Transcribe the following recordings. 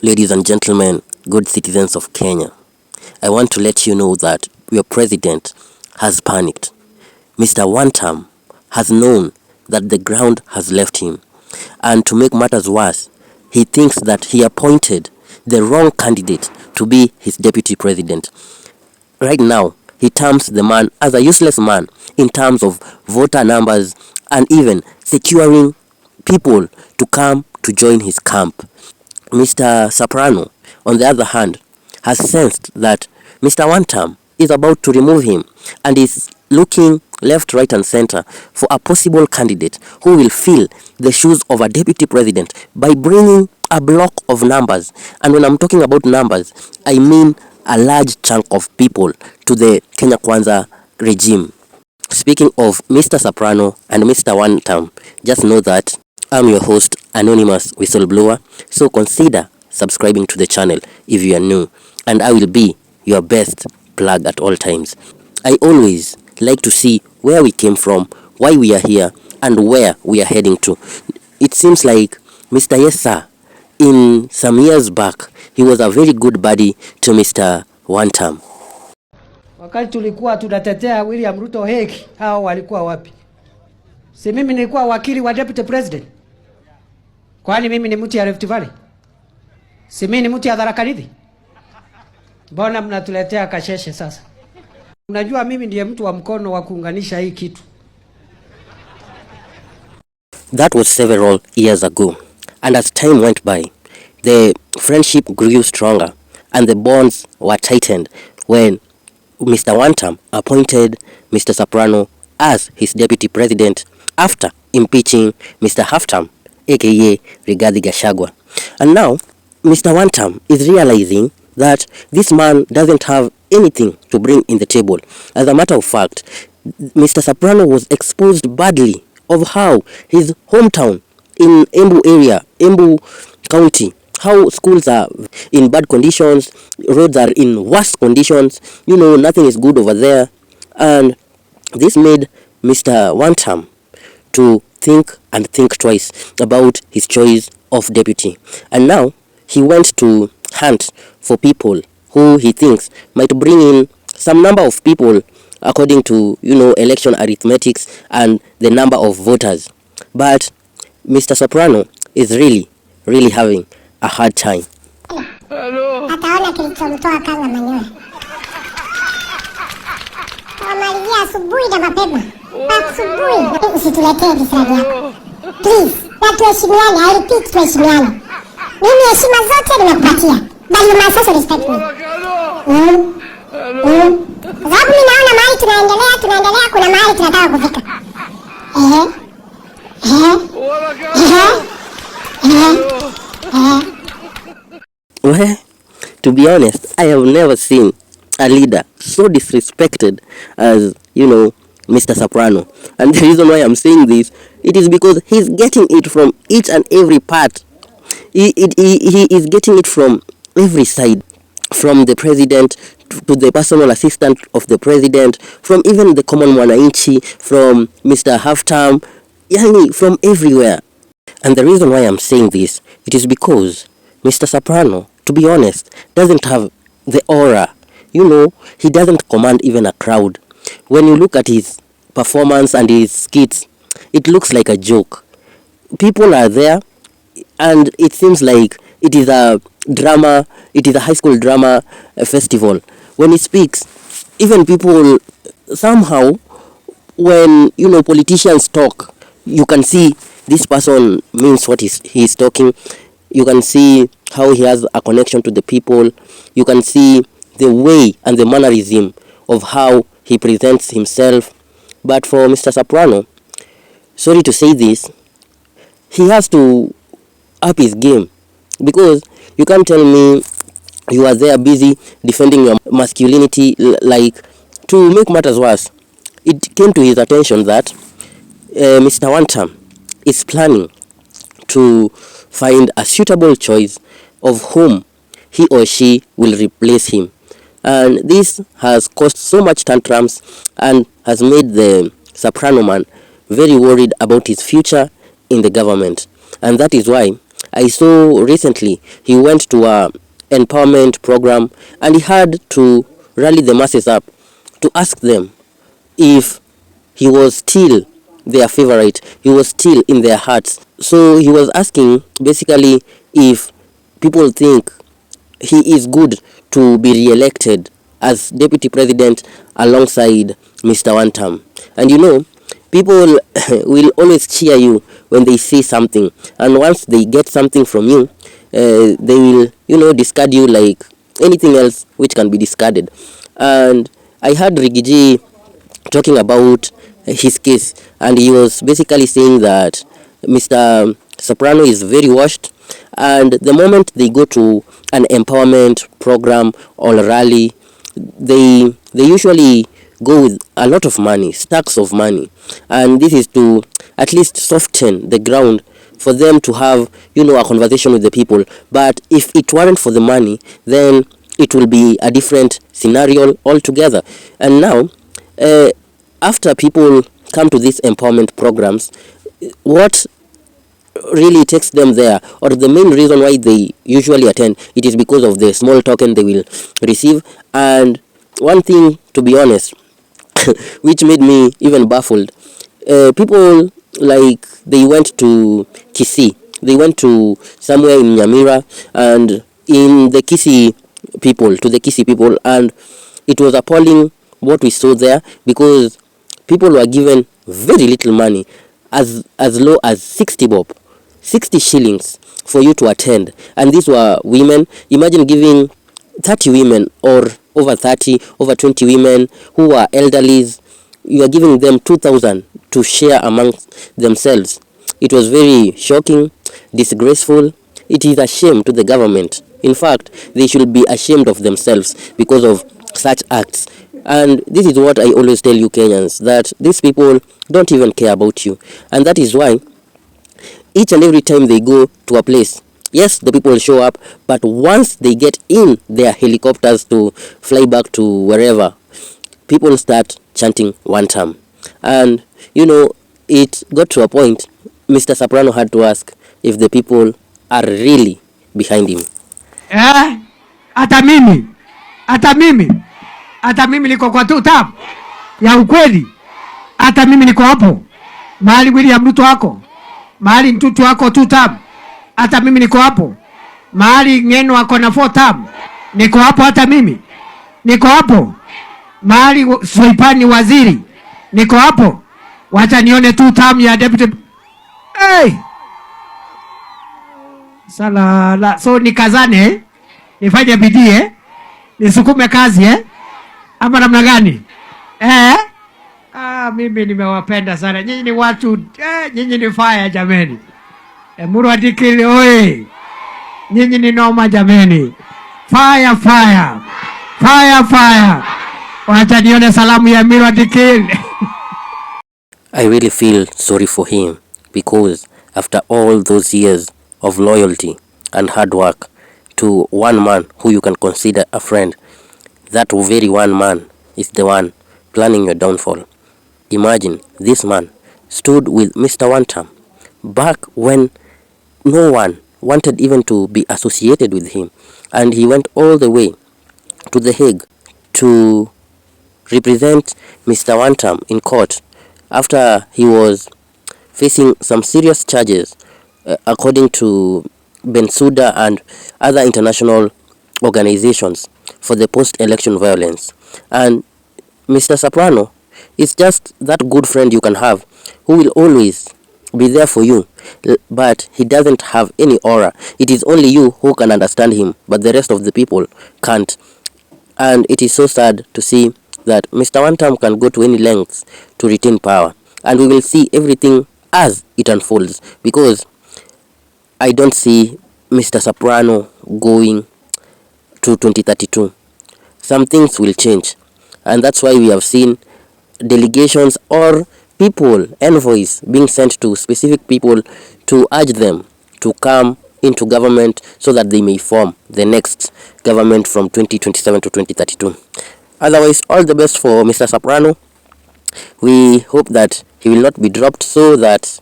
Ladies and gentlemen, good citizens of Kenya, I want to let you know that your president has panicked. Mr. Wan-Tam has known that the ground has left him. And to make matters worse, he thinks that he appointed the wrong candidate to be his deputy president. Right now, he terms the man as a useless man in terms of voter numbers and even securing people to come to join his camp. Mr. Soprano, on the other hand, has sensed that Mr. Wan-Tam is about to remove him and is looking left, right and center for a possible candidate who will fill the shoes of a deputy president by bringing a block of numbers. And when I'm talking about numbers, I mean a large chunk of people to the Kenya Kwanza regime. Speaking of Mr. Soprano and Mr. Wan-Tam, just know that I'm your host, Anonymous Whistleblower, so consider subscribing to the channel if you are new, and I will be your best plug at all times. I always like to see where we came from, why we are here, and where we are heading to. It seems like Mr. Yes Sir, in some years back, he was a very good buddy to Mr. Wan-Tam. Wakati tulikuwa tunatetea William Ruto heki, hao walikuwa wapi? Si mimi nilikuwa wakili wa deputy president. Kwani mimi ni mtu ya Rift Valley? Si mimi ni mtu ya Tharaka Nithi? Mbona mnatuletea kasheshe sasa? Unajua mimi ndiye mtu wa mkono wa kuunganisha hii kitu. That was several years ago, and as time went by, the friendship grew stronger and the bonds were tightened when Mr. Wan-Tam appointed Mr. Soprano as his deputy president after impeaching Mr. Half-Tam, aka Rigathi Gachagua. And now, Mr. Wan-Tam is realizing that this man doesn't have anything to bring in the table. As a matter of fact, Mr. Soprano was exposed badly of how his hometown in Embu area, Embu County, how schools are in bad conditions, roads are in worse conditions, nothing is good over there. And this made Mr. Wan-Tam to think twice about his choice of deputy. And now he went to hunt for people who he thinks might bring in some number of people according to election arithmetics and the number of voters. But Mr. Soprano is really having a hard time. Hello. Ataona kilichomtoa kanga manyoya. Amalizia asubuhi na mapema. Asubuhi. Usituletee visadi yako. Please, na tuheshimiane, I repeat tuheshimiane. Mimi heshima zote nimekupatia. But you must also respect me. Sababu mimi naona mahali tunaendelea kuna mahali tunataka kufika. Well, to be honest, I have never seen a leader so disrespected as, Mr. Soprano. And the reason why I'm saying this, it is because he's getting it from each and every part. He is getting it from every side, from the president to the personal assistant of the president, from even the common mwananchi, from Mr. Half-Tam, from everywhere. And the reason why I'm saying this, it is because Mr. Soprano, to be honest, doesn't have the aura. He doesn't command even a crowd. When you look at his performance and his skits, it looks like a joke. People are there, and it seems like it is a drama, it is a high school drama festival. When he speaks, even people, somehow, when, politicians talk, you can see this person means what he's talking. You can see how he has a connection to the people. You can see the way and the mannerism of how he presents himself. But for Mr. Soprano, sorry to say this, he has to up his game, because you can't tell me you are there busy defending your masculinity. Like, to make matters worse, it came to his attention that Mr. Wan-Tam is planning to find a suitable choice of whom he or she will replace him. And this has caused so much tantrums and has made the Soprano man very worried about his future in the government. And that is why I saw recently he went to a empowerment program and he had to rally the masses up to ask them if he was still their favorite, he was still in their hearts. So he was asking basically if people think he is good to be re-elected as deputy president alongside Mr. Wan-Tam. And you know, people will always cheer you when they see something, and once they get something from you, they will, discard you like anything else which can be discarded. And I heard Rigiji talking about his case, and he was basically saying that Mr. Soprano is very washed, and the moment they go to an empowerment program or rally, they usually go with a lot of money, stacks of money, and this is to at least soften the ground for them to have, a conversation with the people. But if it weren't for the money, then it will be a different scenario altogether. And now, after people come to these empowerment programs, what really takes them there, or the main reason why they usually attend, it is because of the small token they will receive. And one thing, to be honest, which made me even baffled, people like they went to Kisii, they went to somewhere in Nyamira, and in the Kisii people, and it was appalling what we saw there, because people were given very little money, as low as 60 bob, 60 shillings for you to attend. And these were women. Imagine giving 30 women, or over 30, over 20 women who are elderlies, you are giving them 2,000 to share amongst themselves. It was very shocking, disgraceful. It is a shame to the government. In fact, they should be ashamed of themselves because of such acts. And this is what I always tell you Kenyans, that these people don't even care about you. And that is why each and every time they go to a place, yes, the people show up, but once they get in their helicopters to fly back to wherever, people start chanting Wan-Tam. And, it got to a point, Mr. Soprano had to ask if the people are really behind him. Hata mimi niko kwa tuta ya ukweli. Hata mimi niko hapo mahali William Ruto wako, mahali mtutu wako tuta. Hata mimi niko hapo mahali Ngeno wako na 4 term. Niko hapo, hata mimi niko hapo mahali Soipani waziri. Niko hapo, wacha nione 2 term ya deputy. Salala, so nikazane, nifanye bidii, nisukume kazi ama namna gani? Mimi nimewapenda sana. Nyinyi ni watu, nyinyi ni fire jameni. Murwa Dikili oye. Nyinyi ni noma jameni. Fire. Wacha nione salamu ya Murwa Dikili. I really feel sorry for him, because after all those years of loyalty and hard work to one man who you can consider a friend, that very one man is the one planning your downfall. Imagine this man stood with Mr. Wan-Tam back when no one wanted even to be associated with him, and he went all the way to The Hague to represent Mr. Wan-Tam in court after he was facing some serious charges, according to Bensouda and other international organizations, for the post-election violence. And Mr. Soprano is just that good friend you can have, who will always be there for you, but he doesn't have any aura. It is only you who can understand him, but the rest of the people can't. And it is so sad to see that Mr. Wan-Tam can go to any lengths to retain power, and we will see everything as it unfolds, because I don't see Mr. Soprano going to 2032. Some things will change, and that's why we have seen delegations or people, envoys, being sent to specific people to urge them to come into government so that they may form the next government from 2027 to 2032. Otherwise, all the best for Mr. Soprano. We hope that he will not be dropped, so that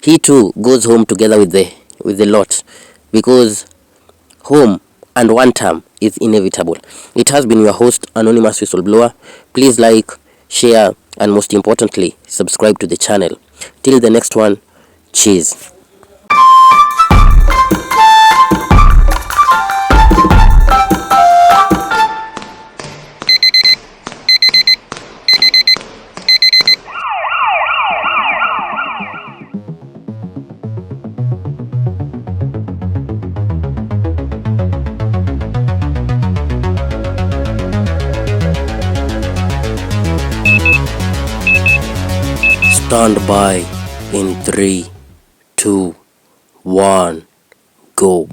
he too goes home together with with the lot, because home and Wan-Tam is inevitable. It has been your host, Anonymous Whistleblower. Please like, share, and most importantly, subscribe to the channel. Till the next one, cheers. Stand by in 3, 2, 1, go.